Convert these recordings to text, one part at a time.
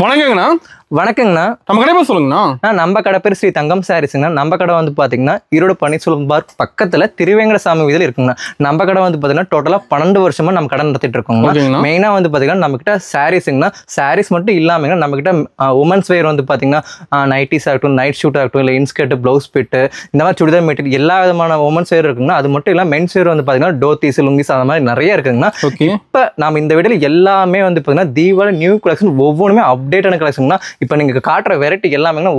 வணக்கங்கண்ணா. வணக்கங்கண்ணா. நம்ம கடை பேர் சொல்லுங்கண்ணா. நம்ம கடை பேர் ஸ்ரீ தங்கம் சாரீஸ்ங்கண்ணா. நம்ம கடை வந்து பார்த்தீங்கன்னா ஈரோடு பன்னீர்செல்வம் பார்க் பக்கத்தில் திருவேங்கடசாமி வீதியில் இருக்குங்கண்ணா. நம்ம கடை வந்து பார்த்தீங்கன்னா டோட்டலாக 12 வருஷமா நம்ம கடை நடத்திட்டு இருக்கோங்க. மெயினாக வந்து பார்த்தீங்கன்னா நம்மகிட்ட சாரீஸுங்கண்ணா. சாரீஸ் மட்டும் இல்லாமல் நம்மகிட்ட உமன்ஸ் வேர் வந்து பார்த்தீங்கன்னா நைட்டிஸ் ஆகட்டும், நைட் ஷூட் ஆகட்டும், இல்லை இன்ஸ்கர்ட், ப்ளவுஸ் பிட்டு, இந்த மாதிரி சுடிதார் மெட்டீரியல் எல்லா விதமான உமன்ஸ் வேர் இருக்குங்கண்ணா. அது மட்டும் இல்லாமல் மென்ஸ் வேர் வந்து பார்த்தீங்கன்னா டோத்தீஸ், லுங்கிஸ் அந்த மாதிரி நிறைய இருக்குங்கண்ணா. இப்போ நம்ம இந்த வீடியோவில் எல்லாமே வந்து பார்த்தீங்கன்னா தீபாவளி நியூ கலெக்ஷன் ஒவ்வொன்றுமே அப்டேட்டான கலெக்ஷன்னா. இப்போ நீங்கள் காட்டுற வெரைட்டி எல்லாமே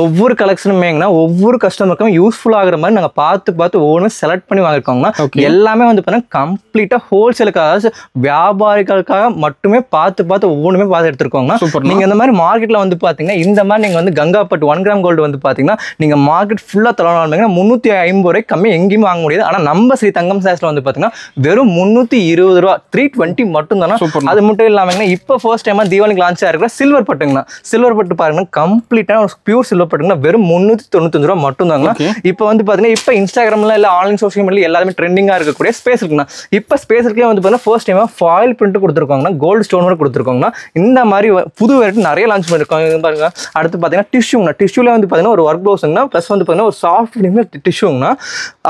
ஒவ்வொரு கலெக்ஷனுமேங்கன்னா ஒவ்வொரு கஸ்டமருக்கும் யூஸ்ஃபுல் ஆகிற மாதிரி நாங்கள் பார்த்து ஒவ்வொன்றும் செலக்ட் பண்ணி வாங்கிருக்கோங்கன்னா எல்லாமே வந்து பார்த்தீங்கன்னா கம்ப்ளீட்டாக ஹோல்சேலுக்காக வியாபாரிகளுக்காக மட்டுமே பார்த்து ஒவ்வொன்றுமே பார்த்து எடுத்துருக்கோங்கன்னா. நீங்கள் இந்த மாதிரி மார்க்கெட்டில் வந்து பார்த்தீங்கன்னா இந்த மாதிரி நீங்கள் வந்து கங்காப்பட்டு 1 கிராம் கோல்டு வந்து பார்த்தீங்கன்னா நீங்கள் மார்க்கெட் ஃபுல்லாக தொலைவாங்கன்னா 350 ரூபாய்க்கு கம்மி எங்கேயுமே வாங்க முடியாது. ஆனால் நம்ம ஸ்ரீ தங்கம் சாரீஸ்ல வந்து பார்த்தீங்கன்னா வெறும் 320 ரூபா 320 மட்டும் தானே. அது மட்டும் இல்லாமல் இப்போ ஃபர்ஸ்ட் டைமாக தீபாவளிக்கு லான்ச் ஆகிருக்கிற சில்வர் பட்டுங்கண்ணா. சில்வர் பட்டு பாருங்க கம்ப்ளீட்டான ஒரு பியூர் சில்வர் பட்டுங்கன்னா வெறும் 395 ரூபா மட்டும் தாங்க. இப்போ வந்து பார்த்தீங்கன்னா இப்போ இன்ஸ்டாகிராம்ல இல்லை ஆன்லைன் சோஷியல் மீடியா எல்லாருமே ட்ரெண்டிங்காக இருக்கக்கூடிய ஸ்பேஸ் இருக்குண்ணா. இப்போ ஸ்பேஸ் இருக்கே வந்து பார்த்தீங்கன்னா ஃபர்ஸ்ட் டைமாக ஃபாயில் பிரிண்ட் கொடுத்துருக்காங்கன்னா, கோல்டு ஸ்டோன் ஒர்க் கொடுத்துருக்காங்கன்னா. இந்த மாதிரி புது வெரைட்டி நிறைய லான்ச் பண்ணிருக்காங்க பாருங்க. அடுத்து பார்த்தீங்கன்னா டிஷ்யூங்கண்ணா. டிஷ்யூல வந்து பார்த்தீங்கன்னா ஒரு ஒர்க் ப்ளவுஸுங்கண்ணா, ப்ளஸ் வந்து பார்த்தீங்கன்னா ஒரு சாஃப்ட் டிஷ்யூங்கண்ணா.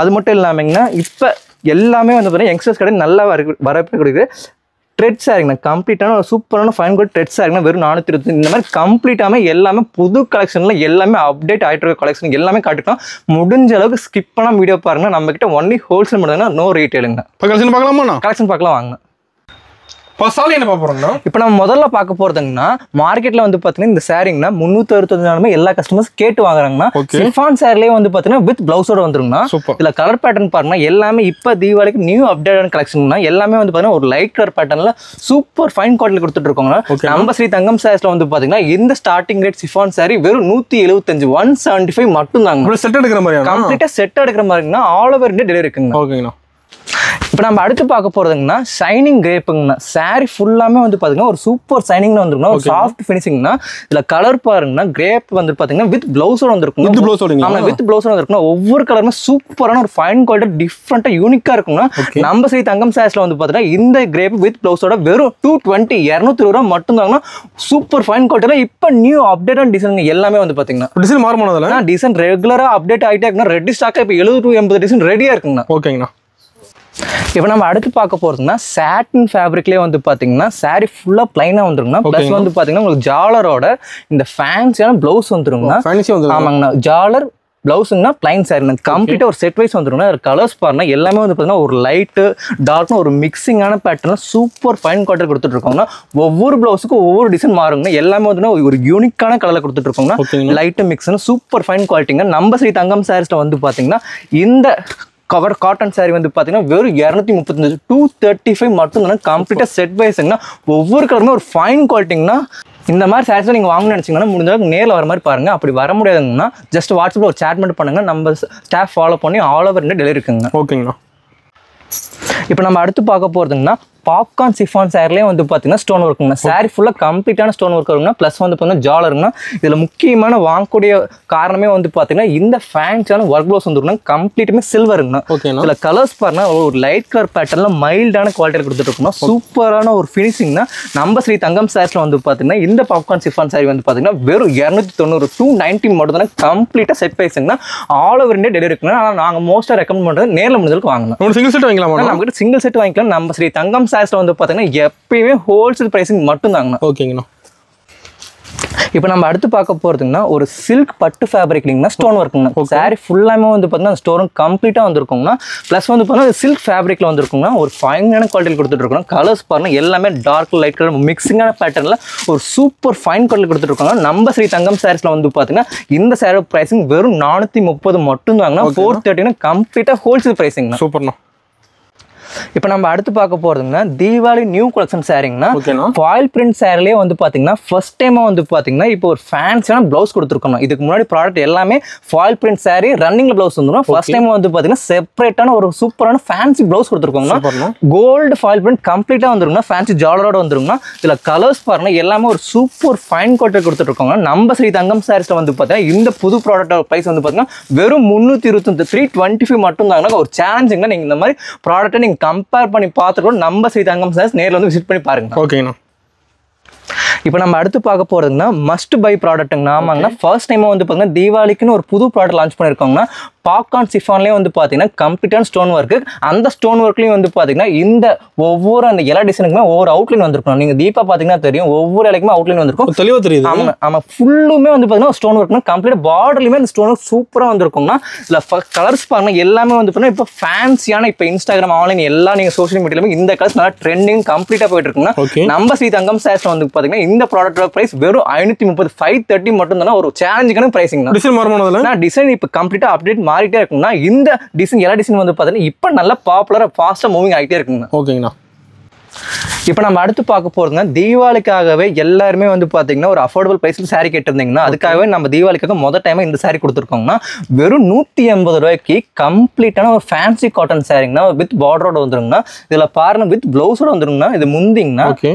அது மட்டும் இல்லாமங்கன்னா இப்போ எல்லாமே வந்து பார்த்தீங்கன்னா யங்ஸ்டர்ஸ் கடை நல்லா வரப்பு கொடுக்குது. ட்ரெட் சாரிங்கண்ணா. கம்ப்ளீட்டான ஒரு சூப்பரான ஃபைன் கோல்ட் ட்ரெட் சாரிங்கண்ணா வெறும் 420. இந்த மாதிரி கம்ப்ளீட்டாக எல்லாமே புது கலெக்ஷனில் எல்லாமே அப்டேட் ஆகிட்டு இருக்க கலெக்ஷன் எல்லாமே காட்டிக்கலாம். முடிஞ்ச அளவுக்கு ஸ்கிப் பண்ணாமல் வீடியோ பாருங்கள். நம்மகிட்ட ஒன்லி ஹோல்சேல் மட்டும்தாங்க, நோ ரீட்டெயிலுங்க. கலெக்ஷன் பார்க்கலாமா? கலெக்ஷன் பார்க்கலாம் வாங்க. என்ன பார்க்க போறோம்னா இப்போ நம்ம முதல்ல பார்க்க போறதுங்கன்னா மார்க்கெட்ல வந்து பார்த்தீங்கன்னா இந்த சாரிங்கன்னா 365 எல்லா கஸ்டமர்ஸ் கேட்டு வாங்குறாங்கன்னா. சிஃபான் சாரிலேயே வந்து பார்த்தீங்கன்னா வித் பிளவுஸோட வந்துருங்கண்ணா. இதுல கலர் பேட்டர்ன் பாருங்கன்னா எல்லாமே இப்போ தீபாவளிக்கு நியூ அப்டேட்டான கலெக்ஷன்னா எல்லாமே வந்து பார்த்தீங்கன்னா ஒரு லைட் கலர் பேட்டர்ல சூப்பர் ஃபைன் குவாலிட்டி கொடுத்துட்டு இருக்கோங்க. நம்ம ஸ்ரீ தங்கம் சாரீஸ்ல வந்து பார்த்தீங்கன்னா இந்த ஸ்டார்டிங் ரேட் சிஃபான் சாரி வெறும் 175 175 மட்டும் தாங்க. செட் எடுக்கிற மாதிரி கம்ப்ளீட்டா செட் எடுக்கிற மாதிரிங்கன்னா ஆல் ஓவர் இந்தியா டெலிவரி இருக்குங்க. ஓகேங்கண்ணா. இப்போ நம்ம அடுத்து பார்க்க போறதுங்கன்னா ஷைனிங் கிரேப்புங்கண்ணா. சாரி ஃபுல்லாமே வந்து பார்த்தீங்கன்னா ஒரு சூப்பர் ஷைனிங்ல வந்துருக்குன்னா, ஒரு சாஃப்ட் ஃபினிஷிங்னா. இதுல கலர் பாருங்கன்னா கிரேப் வந்து பார்த்தீங்கன்னா வித் பிளவுஸோட வந்துருக்கும். வித் பிளவுஸோட வந்துருக்குன்னா ஒவ்வொரு கலருமே சூப்பரான ஒரு ஃபைன் குவாலிட்டி டிஃப்ரெண்டா யூனிக்கா இருக்குங்கன்னா. நம்ம ஸ்ரீ தங்கம் சாரீஸ்ல வந்து பார்த்தீங்கன்னா இந்த கிரேப் வித் பிளவுஸோட வெறும் 220 220 ரூபா மட்டும் தாங்கன்னா. சூப்பர் ஃபைன் குவாலிட்டியில இப்போ நியூ அப்டேட்டான டிசைன் எல்லாமே வந்து பார்த்தீங்கன்னா டிசைன் மாறுமானதுல டிசைன் ரெகுலரா அப்டேட் ஆகிட்டே இருக்குன்னா. ரெடி ஸ்டாக்கா இப்போ 70 to 80 டிசைன் ரெடியா இருக்குங்கண்ணா. ஓகேங்கண்ணா. இப்போ நம்ம அடுத்து பார்க்க போறதுன்னா சாட்டின் ஃபேப்ரிக்லேயே வந்து பார்த்தீங்கன்னா சாரி ஃபுல்லா பிளைனா வந்துருங்கண்ணா. ப்ளஸ் வந்து பார்த்தீங்கன்னா உங்களுக்கு ஜாலரோட இந்த ஃபேன்சியான பிளவுஸ் வந்துருங்கண்ணா. ஆமாங்கண்ணா. ஜாலர் பிளவுஸுங்கன்னா பிளைன் சாரி கம்ப்ளீட்டாக ஒரு செட் வைஸ் வந்துருங்கண்ணா. ஒரு கலர்ஸ் பாருன்னா எல்லாமே வந்து பார்த்தீங்கன்னா ஒரு லைட்டு டார்க்னா ஒரு மிக்சிங்கான பேட்டர்ன் சூப்பர் ஃபைன் குவாலிட்டி கொடுத்துட்டு இருக்கோங்கன்னா. ஒவ்வொரு பிளவுஸுக்கும் ஒவ்வொரு டிசைன் மாறுங்கண்ணா. எல்லாமே வந்து ஒரு யூனிக்கான கலரில் கொடுத்துட்டு இருக்கோங்கன்னா. லைட்டு மிக்ஸ்னு சூப்பர் ஃபைன் குவாலிட்டிங்க. நம்ம ஸ்ரீ தங்கம் சாரீஸ்ல வந்து பார்த்தீங்கன்னா இந்த கவர் காட்டன் சாரி வந்து பார்த்தீங்கன்னா வெறும் 235 235 மட்டும் தானே. கம்ப்ளீட்டாக செட் வைஸ்ங்கன்னா ஒவ்வொரு கலருமே ஒரு ஃபைன் குவாலிட்டிங்கன்னா. இந்த மாதிரி சாரீஸ் நீங்கள் வாங்கணும்னு நினச்சிங்கன்னா முடிஞ்ச அளவுக்கு நேரில் வர மாதிரி பாருங்கள். அப்படி வர முடியாதுங்கன்னா ஜஸ்ட் வாட்ஸ்அப்பில் ஒரு சேட் மட்டும் பண்ணுங்கள். நம்ம ஸ்டாஃப் ஃபாலோ பண்ணி ஆல் ஓவர் இந்தியா டெலிவரி இருக்குங்க. ஓகேங்கண்ணா. இப்போ நம்ம அடுத்து பார்க்க போகிறதுங்கன்னா பாப்கார்ன் சிஃபான் சாரிலேயே வந்து பார்த்தீங்கன்னா ஸ்டோன் ஒர்க்குங்க. சாரி ஃபுல்லாக கம்ப்ளீட்டான ஸ்டோன் ஒர்க் வருங்க. ப்ளஸ் வந்து பார்த்தீங்கன்னா ஜாலருங்கண்ணா. இதில் முக்கியமான வாங்கக்கூடிய காரணமே வந்து பார்த்தீங்கன்னா இந்த ஃபேன்ஸான ஒர்க் ப்ளவுஸ் வந்துருக்குன்னா கம்ப்ளீட்டுமே சில்வருங்கண்ணா. இதில் கலர்ஸ் பாருங்கன்னா ஒரு லைட் கலர் பேட்டர்னில் மைல்டான குவாலிட்டியில் கொடுத்துட்டு இருக்கோம்னா. சூப்பரான ஒரு ஃபினிஷிங்னா. நம்ம ஸ்ரீ தங்கம் சாரீஸ்ல வந்து பார்த்தீங்கன்னா இந்த பாப்கார்ன் சிஃபான் சாரி வந்து பார்த்தீங்கன்னா வெறும் 290 290 மட்டும் தானே. கம்ப்ளீட்டாக செட் வைஸுங்கன்னா ஆல் ஓவர் இந்தியா டெலிவரி இருக்குங்க. ஆனால் நாங்கள் மோஸ்ட்டாக ரெக்கமெண்ட் பண்ணுறது நேரில் முடிஞ்சதுக்கு வாங்கலாம். சிங்கிள் செட் வாங்கிக்கலாம். நம்மகிட்ட சிங்கிள் செட் வாங்கிக்கலாம். நம்ம ஸ்ரீ தங்கம் வந்து பார்த்தீங்கன்னா எப்பயுமே ஹோல்சேல் பிரைசிங் மட்டும் தாங்கண்ணா. ஓகேங்கண்ணா. இப்போ நம்ம அடுத்து பார்க்க போறதுங்கன்னா ஒரு சில்க் பட்டு ஃபேப்ரிக்லிங்கண்ணா ஸ்டோன் ஒர்க்குங்கண்ணா. சாரி ஃபுல்லாமே வந்து பார்த்தீங்கன்னா ஸ்டோன் கம்ப்ளீட்டாக வந்துருக்குங்கண்ணா. ப்ளஸ் வந்து பார்த்தீங்கன்னா சில்க் ஃபேப்ரிக்ல வந்துருக்குங்கண்ணா. ஒரு ஃபைனான குவாலிட்டியில் கொடுத்துட்டு இருக்கோம். கலர்ஸ் பாருங்க எல்லாமே டார்க் லைட் கலர் மிக்சிங்கான பேட்டர்னில் ஒரு சூப்பர் ஃபைன் குவாலிட்டி கொடுத்துட்டு இருக்காங்க. நம்ம ஸ்ரீ தங்கம் சாரீஸ்ல வந்து பார்த்தீங்கன்னா இந்த சாரி பிரைசிங் வெறும் 430 மட்டும் தாங்கண்ணா. 430 கம்ப்ளீட்டாக ஹோல்சேல் பிரைசிங்ண்ணா. சூப்பர்ண்ணா. இப்போ நம்ம அடுத்து பார்க்க போறதுங்கன்னா தீபாவளி நியூ கலெக்ஷன் சாரிங்கண்ணா. ஃபாயில் பிரிண்ட் சாரிலேயே வந்து பார்த்தீங்கன்னா ஃபர்ஸ்ட் டைமா வந்து பார்த்தீங்கன்னா இப்போ ஒரு ஃபேன்சியான பிளவுஸ் கொடுத்துருக்கோம். இதுக்கு முன்னாடி ப்ராடக்ட் எல்லாமே ஃபாயில் பிரிண்ட் சாரி ரன்னிங்ல பிளவுஸ் வந்துடும். ஃபர்ஸ்ட் டைம் வந்து பார்த்தீங்கன்னா செப்பரேட்டான ஒரு சூப்பரான ஃபேன்சி பிளவுஸ் கொடுத்துருக்கோங்கண்ணா. கோல்டு ஃபாயில் பிரிண்ட் கம்ப்ளீட்டா வந்துருங்கண்ணா. ஃபேன்சி ஜாலரோட வந்துருங்கண்ணா. இதுல கலர்ஸ் பாருங்க எல்லாமே ஒரு சூப்பர் ஃபைன் குவாலிட்டி கொடுத்துருக்கோங்க. நம்ம ஸ்ரீ தங்கம் சாரீஸ்ல வந்து பார்த்தீங்கன்னா இந்த புது ப்ராடக்ட் பிரைஸ் வந்து பார்த்தீங்கன்னா வெறும் 325 325 மட்டும் தாங்கண்ணா. ஒரு சேலஞ்சிங்னா நீங்க இந்த மாதிரி ப்ராடக்ட்டை நீங்க கம்பேர் பண்ணி பார்த்துட்டு நம்ம ஸ்ரீ தங்கம் சாரீஸ் நேரில் வந்து விசிட் பண்ணி பாருங்க. ஓகேண்ணா. இப்போ நம்ம அடுத்து பார்க்க போறதுங்கன்னா மஸ்ட் பை ப்ராடக்ட்டுங்க. ஆமாங்கண்ணா, ஃபர்ஸ்ட் டைம் வந்து பார்த்தீங்கன்னா தீபாவளிக்குன்னு ஒரு புது ப்ராடக்ட் லான்ச் பண்ணியிருக்காங்கன்னா பாப்கார்ன் சிஃபான்லேயே வந்து பார்த்தீங்கன்னா கம்ப்ளீட்டான ஸ்டோன் ஒர்க்கு. அந்த ஸ்டோன் ஒர்க்லேயும் வந்து பார்த்தீங்கன்னா இந்த ஒவ்வொரு அந்த எல்லா டிசைனுக்குமே ஒவ்வொரு அவுட்லைன் வந்திருக்கும். நீங்கள் தீபா பார்த்தீங்கன்னா தெரியும், ஒவ்வொரு இலைக்குமே அவுட்லைன் வந்திருக்கும். தெளிவாக தெரியுது. ஆமாங்க, ஆமாம், ஃபுல்லுமே வந்து பார்த்தீங்கன்னா ஸ்டோன் ஒர்க்னா கம்ப்ளீட் பார்டர்லையுமே அந்த ஸ்டோன் ஒர்க் சூப்பராக வந்திருக்கும்னா. இதில் கலர்ஸ் பாருங்க எல்லாமே வந்து பார்த்தீங்கன்னா இப்போ ஃபேன்சியான இப்போ இன்ஸ்டாகிராம் ஆன்லைன் எல்லா நீங்கள் சோஷியல் மீடியாலுமே இந்த கலர்ஸ் நல்லா ட்ரெண்டிங் கம்ப்ளீட்டாக போயிட்டு இருக்குன்னா நம்ம ஸ்ரீ தங்கம் சாரீஸ் வந்து பார்த்தீங்கன்னா இந்த ப்ராடக்டோட பிரைஸ் வெறும் 530 530 மட்டும் தானே. ஒரு சேலஞ்சுக்கான பிரைசிங் தான். டிசைன் மாறுமானதுல டிசைன் இப்போ கம்ப்ளீட்டாக அப்டேட் மாறிட்டே இருக்குன்னா இந்த டிசைன் எல்லா டிசைன் வந்து பார்த்தீங்கன்னா இப்போ நல்லா பாப்புலராக ஃபாஸ்ட்டாக மூவிங் ஆகிட்டே இருக்குங்க. ஓகேங்கண்ணா. இப்போ நம்ம அடுத்து பார்க்க போறதுங்க தீபாவளிக்காகவே எல்லாருமே வந்து பார்த்தீங்கன்னா ஒரு அஃபோர்டபுள் ப்ரைஸில் சாரீ கேட்டிருந்தீங்கன்னா அதுக்காகவே நம்ம தீபாவளிக்காக முதல் டைம் இந்த சாரீ கொடுத்துருக்கோங்கன்னா வெறும் 180 ரூபாய்க்கு கம்ப்ளீட்டான ஒரு ஃபேன்சி காட்டன் சாரீங்கன்னா வித் பார்டரோட வந்துருங்கண்ணா. இதில் பாருங்க வித் பிளவுஸோட வந்துருங்கண்ணா. இது முந்திங்கன்னா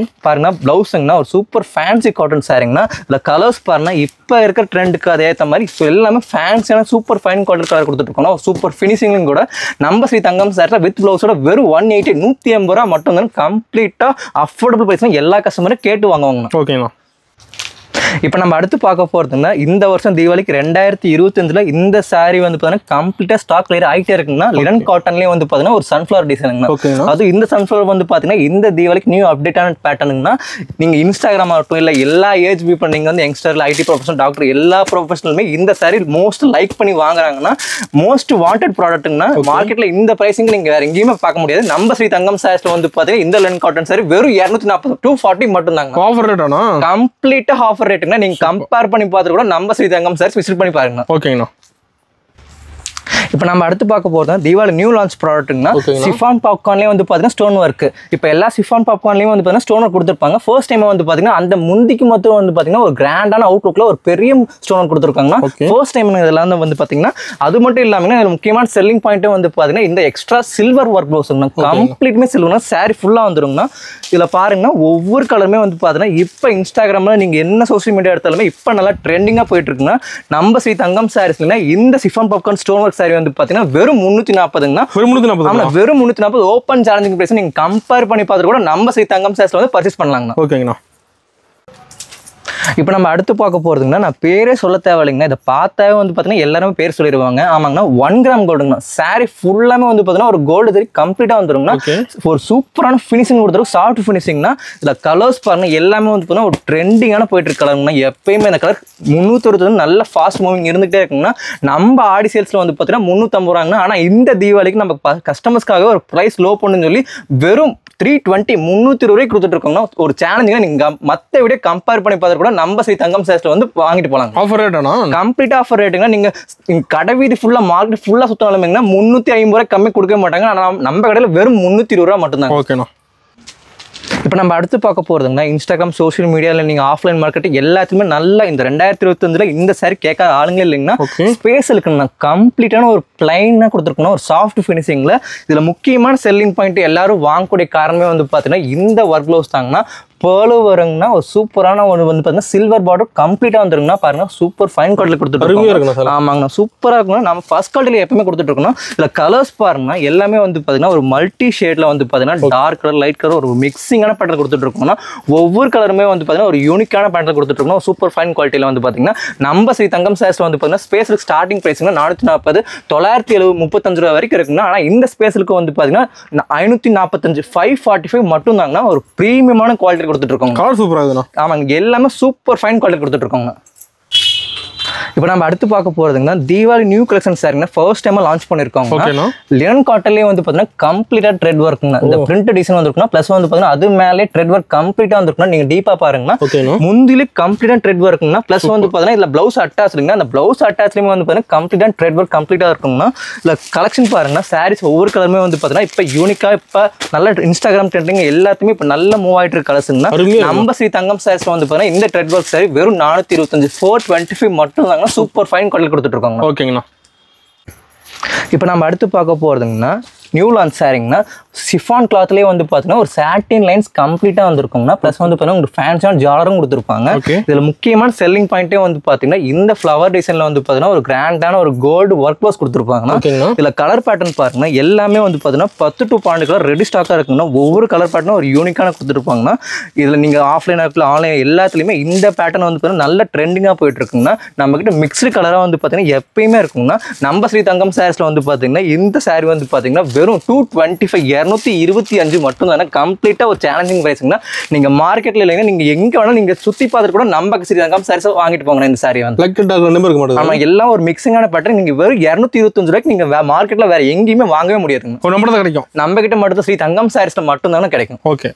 பாருங்க பிளவுஸுங்கண்ணா ஒரு சூப்பர் ஃபேன்சி காட்டன் சாரீங்கண்ணா. இதில் கலர்ஸ் பாருங்க இப்போ இருக்கிற ட்ரெண்டுக்கு அதே ஏற்ற மாதிரி இப்போ எல்லாமே ஃபேன்சியான சூப்பர் ஃபைன் காட்டன் கலர் கொடுத்துருக்கோம். சூப்பர் ஃபினிஷிங்லையும் கூட நம்ம ஸ்ரீ தங்கம் சாரீல வித் பிளவுஸோட வெறும் 180 180 ரூபா மட்டும் தான் கம்ப்ளீட்டாக அஃபோர்டபுள் பிரைஸ் எல்லா கஸ்டமரும் கேட்டு வாங்குவாங்க. ஓகேண்ணா. இப்போ நம்ம அடுத்து பார்க்க போறதுன்னா இந்த வருஷம் தீபாவளிக்கு 2025 இந்த சாரீ வந்து பார்த்தீங்கன்னா கம்ப்ளீட்டாக ஸ்டாக் கிளியர் ஆகிட்டே இருக்குங்கன்னா லினன் காட்டன்லேயே வந்து பார்த்தீங்கன்னா ஒரு சன்ஃப்ளவர் டிசைனுங்கண்ணா. அது இந்த சன்ஃப்ளவர் வந்து பார்த்தீங்கன்னா இந்த தீபாவளிக்கு நியூ அப்டேட்டான பேட்டர்னுங்கன்னா நீங்கள் இன்ஸ்டாகிராம் ஆகட்டும் இல்லை எல்லா ஏஜ் பீப்புள் நீங்கள் வந்து யங்ஸ்டர்ல ஐடி ப்ரொஃபஷனல் டாக்டர் எல்லா ப்ரொஃபஷனலுமே இந்த சாரீ மோஸ்ட் லைக் பண்ணி வாங்குறாங்கன்னா மோஸ்ட் வாண்டட் ப்ராடக்ட்னா மார்க்கெட்டில் இந்த ப்ரைஸிங் நீங்கள் வேறு எங்கேயுமே பார்க்க முடியாது. நம்ம ஸ்ரீ தங்கம் சாரீஸ்ல வந்து பார்த்தீங்கன்னா இந்த லினன் காட்டன் சாரீ வெறும் 240 240 மட்டும் தாங்க. ஆஃபர் ரேட்டானா? கம்ப்ளீட்டாக ஆஃபர் ரேட். நீங்க கம்பேர் பண்ணி பார்த்து கூட நம்ம ஸ்ரீ தங்கம் சாரீஸ் விசிட் பண்ணி பாருங்க. ஓகேங்கண்ணா. இப்போ நம்ம அடுத்து பார்க்க போறது தீபாவளி நியூ லான்ச் ப்ராடக்ட்னா சிஃபான் பாப்கார்ன்லேயே வந்து பார்த்தீங்கன்னா ஸ்டோன் ஒர்க். இப்போ எல்லா சிஃபான் பாப்கார்ன்லேயும் வந்து பார்த்தீங்கன்னா ஸ்டோன் ஒர்க் கொடுத்துருப்பாங்க. ஃபர்ஸ்ட் டைம் வந்து பார்த்தீங்கன்னா அந்த முந்திக்கு மட்டும் வந்து பார்த்தீங்கன்னா ஒரு கிராண்டான அவுட்லுக்ல ஒரு பெரிய ஸ்டோன் ஒர்க் கொடுத்துருக்காங்கன்னா ஃபர்ஸ்ட் டைம் இதெல்லாம் வந்து பார்த்தீங்கன்னா அது மட்டும் இல்லாமல் இதில் முக்கியமான செல்லிங் பாயிண்ட்டும் வந்து பார்த்தீங்கன்னா இந்த எக்ஸ்ட்ரா சில்வர் ஒர்க் ப்ளவுஸ் கம்ப்ளீட்மே சில்வர்னா சாரி ஃபுல்லாக வந்துருங்கண்ணா. இதில் பாருங்கன்னா ஒவ்வொரு கலருமே வந்து பார்த்தீங்கன்னா இப்போ இன்ஸ்டாகிராமில் நீங்கள் என்ன சோஷியல் மீடியா எடுத்தாலுமே இப்போ நல்லா ட்ரெண்டிங்காக போயிட்டு இருக்குன்னா நம்ம ஸ்ரீ தங்கம் சாரீஸ்ல இந்த chiffon popcorn stone work sorry வந்து பார்த்தீங்கன்னா வெறும் 340ங்கண்ணா. வெறும் 340 ஓப்பன் சேலஞ்சிங் பிரைஸ். நீங்க கம்பேர் பண்ணி பார்த்து கூட நம்ம ஸ்ரீ தங்கம் சாரீஸ்ல வந்து பர்ச்சேஸ் பண்ணலாங்கண்ணா. ஓகேங்கண்ணா. இப்போ நம்ம அடுத்து பார்க்க போறதுங்கன்னா நான் பேரே சொல்ல தேவையில்லைங்கண்ணா. இதை பார்த்தாவே வந்து பார்த்தீங்கன்னா எல்லாருமே பேர் சொல்லிடுவாங்க. ஆமாங்கண்ணா 1 கிராம் கோல்டுங்கண்ணா. சாரி ஃபுல்லாமே வந்து பார்த்தீங்கன்னா ஒரு கோல்டு தறி கம்ப்ளீட்டாக வந்துருங்கண்ணா. ஒரு சூப்பரான ஃபினிஷிங் கொடுத்துரும். சாஃப்ட் ஃபினிஷிங்னா இதில் கலர்ஸ் பாருங்க எல்லாமே வந்து பார்த்தீங்கன்னா ஒரு ட்ரெண்டிங்கான போயிட்டு இருக்க கலருங்கண்ணா. எப்பயுமே இந்த கலர் 360 நல்ல ஃபாஸ்ட் மூவிங் இருந்துகிட்டே இருக்குங்கன்னா நம்ம ஆடி சேல்ஸில் வந்து பார்த்தீங்கன்னா 350 ரூபாங்கண்ணா. ஆனால் இந்த தீபாவளிக்கு நம்ம கஸ்டமர்ஸ்க்காக ஒரு ப்ரைஸ் லோ பண்ணுன்னு சொல்லி வெறும் 320 320 ரூபாய்க்கு கொடுத்துட்டு இருக்கோம்னா ஒரு சேலஞ்சிங்க. நீங்க மற்ற விட கம்பேர் பண்ணி பார்த்து கூட நம்ம ஸ்ரீ தங்கம் சாரீஸ்ல வந்து வாங்கிட்டு போலாம். ஆஃபர் ரேட்டானா? கம்ப்ளீட் ஆஃபர் ரேட்டுங்க. நீங்க கடை வீதி ஃபுல்லா மார்க்கெட் ஃபுல்லா சுத்தம் 350 ரூபாய் கம்மி கொடுக்க மாட்டாங்க. ஆனால் நம்ம கடையில் வெறும் 320 ரூபா மட்டும் தான். ஓகேண்ணா. இப்போ நம்ம அடுத்து பார்க்க போறதுங்கன்னா இன்ஸ்டாகிராம் சோஷியல் மீடியாவில் நீங்கள் ஆஃப்லைன் மார்க்கெட்டிங் எல்லாத்துக்குமே நல்லா இந்த 2025 இந்த சாரி கேட்காத ஆளுங்களே இல்லைங்கன்னா ஸ்பேஸ் இருக்குங்கண்ணா. கம்ப்ளீட்டான ஒரு பிளைனாக கொடுத்துருக்கணும் ஒரு சாஃப்ட் ஃபினிஷிங்கில். இதில் முக்கியமான செல்லிங் பாயிண்ட் எல்லாரும் வாங்கக்கூடிய காரணமே வந்து பார்த்தீங்கன்னா இந்த ஒர்க் ப்ளவுஸ் தாங்கன்னா. பேர்லு வருங்கன்னா ஒரு சூப்பரான ஒன்று வந்து பார்த்தீங்கன்னா சில்வர் பார்டர் கம்ப்ளீட்டாக வந்துருங்கன்னா பாருங்க சூப்பர் ஃபைன் குவாலிட்டியில் கொடுத்துட்டு. ஆமாங்கண்ணா சூப்பராக இருக்கணும். நம்ம ஃபர்ஸ்ட் குவாலிட்டியில் எப்பவுமே கொடுத்துட்டு இருக்கணும். இதில் கலர்ஸ் பாருங்கன்னா எல்லாமே வந்து பார்த்தீங்கன்னா ஒரு மல்டி ஷேட்ல வந்து பார்த்தீங்கன்னா டார்க் கலர் லைட் கலர் ஒரு மிக்சிங்கான பேட்டர்ன் கொடுத்துட்டு இருக்கோம்னா ஒவ்வொரு கலருமே வந்து பார்த்தீங்கன்னா ஒரு யூனிக்கான பேட்டர்ன் கொடுத்துட்டு இருக்கணும். சூப்பர் ஃபைன் குவாலிட்டியில் வந்து பார்த்தீங்கன்னா நம்ம ஸ்ரீ தங்கம் சாரீஸ்ல வந்து பார்த்தீங்கன்னா ஸ்பேஸுக்கு ஸ்டார்டிங் ப்ரைஸ்னா 440 935 ரூபா வரைக்கும் இருக்குன்னா. ஆனால் இந்த ஸ்பேஸுக்கு வந்து பார்த்தீங்கன்னா 545 545 மட்டும் தாங்கன்னா ஒரு ப்ரீமியமான குவாலிட்டி கொடுத்துட்டு இருக்கோம். கலர் சூப்பரா இருக்குண்ணா. ஆமாங்க எல்லாமே சூப்பர் ஃபைன் குவாலிட்டி கொடுத்துட்டு இருக்கோங்க. இப்போ நம்ம அடுத்து பார்க்க போறதுங்கன்னா தீபாவளி நியூ கலெக்ஷன் சாரிங்கன்னா ஃபர்ஸ்ட் டைம் லான்ச் பண்ணிருக்காங்க. லினன் காட்டன்லேயே வந்து பார்த்தீங்கன்னா கம்ப்ளீட்டா த்ரெட் ஒர்க்குங்க. இந்த பிரிண்ட் டிசைன் வந்துருக்குன்னா ப்ளஸ் வந்து பார்த்தீங்கன்னா அது மேலே த்ரெட் ஒர்க் கம்ப்ளீட்டா வந்துருக்குன்னா நீங்க டீப்பா பாருங்கன்னா முந்திலே கம்ப்ளீட்டா த்ரெட் ஒர்க்குங்கன்னா ப்ளஸ் வந்து பார்த்தீங்கன்னா இதுல பிளவுஸ் அட்டாச் இருக்குங்க. அந்த பிளவுஸ் அட்டாச்லயுமே வந்து பார்த்தீங்கன்னா கம்ப்ளீட்டா த்ரெட் ஒர்க் கம்ப்ளீட்டா இருக்குங்கன்னா இல்ல கலெக்ஷன் பாருங்கன்னா சாரீஸ் ஒவ்வொரு கலருமே வந்து பார்த்தீங்கன்னா இப்போ யூனிக்கா இப்போ நல்ல இன்ஸ்டாகிராம் ட்ரெண்டிங் எல்லாத்துமே இப்போ நல்ல மூவ் ஆயிட்டு இருக்க கலர்ஸ்னா நம்ம ஸ்ரீ தங்கம் சாரீஸ்ல வந்து பார்த்தீங்கன்னா இந்த த்ரெட் ஒர்க் சாரி வெறும் 425 425 மட்டும் தாங்க சூப்பர் ஃபைன் குவாலிட்டி கொடுத்துட்டு இருக்காங்க. ஓகேங்கண்ணா. இப்போ நம்ம அடுத்து பார்க்க போறதுங்கன்னா நியூ லான்ச் சாரிங்கண்ணா சிஃபான் கிளாத்லேயே வந்து பார்த்தீங்கன்னா ஒரு சாட்டின் லைன்ஸ் கம்ப்ளீட்டாக வந்துருக்குங்கண்ணா ப்ளஸ் வந்து பார்த்தீங்கன்னா உங்களுக்கு ஃபேன்ஸான ஜாலரும் கொடுத்துருப்பாங்க. இதில் முக்கியமான செல்லிங் பாயிண்ட்டே வந்து பார்த்தீங்கன்னா இந்த ஃப்ளவர் டிசைனில் வந்து பார்த்தீங்கன்னா ஒரு கிராண்டான ஒரு கோல்டு ஒர்க் க்ளோஸ் கொடுத்துருப்பாங்கண்ணா. இதில் கலர் பேட்டர்ன் பாருங்கன்னா எல்லாமே வந்து பார்த்தீங்கன்னா 10 to 12 கலர் ரெடி ஸ்டாக்காக இருக்குங்கன்னா ஒவ்வொரு கலர் பேட்டர்னும் ஒரு யூனிக்கான கொடுத்துருப்பாங்கண்ணா. இதில் நீங்கள் ஆஃப்லைனாக இருக்கலாம் ஆன்லைன் எல்லாத்துலேயுமே இந்த பேட்டர்ன் வந்து பார்த்தீங்கன்னா நல்ல ட்ரெண்டிங்காக போயிட்டு இருக்குங்கன்னா நம்மகிட்ட மிக்ஸ்டு கலராக வந்து பார்த்தீங்கன்னா எப்பயுமே இருக்குங்கன்னா நம்ம ஸ்ரீ தங்கம் சாரீஸில் வந்து பார்த்தீங்கன்னா இந்த சாரீ வந்து பார்த்தீங்கன்னா வெறும் 225 225 மட்டும் தானே கம்ப்ளீட்டாக ஒரு சேலஞ்சிங் ப்ரைஸுங்கன்னா நீங்கள் மார்க்கெட்டில் இல்லைங்க நீங்கள் எங்கே வேணாலும் நீங்கள் சுற்றி பார்த்துட்டு கூட நம்ம ஸ்ரீ தங்கம் சாரீஸை வாங்கிட்டு போங்க. இந்த சாரீ வந்து ஆமாம் எல்லாம் ஒரு மிக்சிங்கான பேட்டர்ன் நீங்கள் வெறும் 225 ரூபாய்க்கு நீங்கள் மார்க்கெட்டில் வேறு எங்கேயுமே வாங்கவே முடியாதுங்க. கிடைக்கும் நம்ம கிட்ட மட்டும் ஸ்ரீ தங்கம் சாரீஸில் மட்டும் தானே கிடைக்கும். ஓகே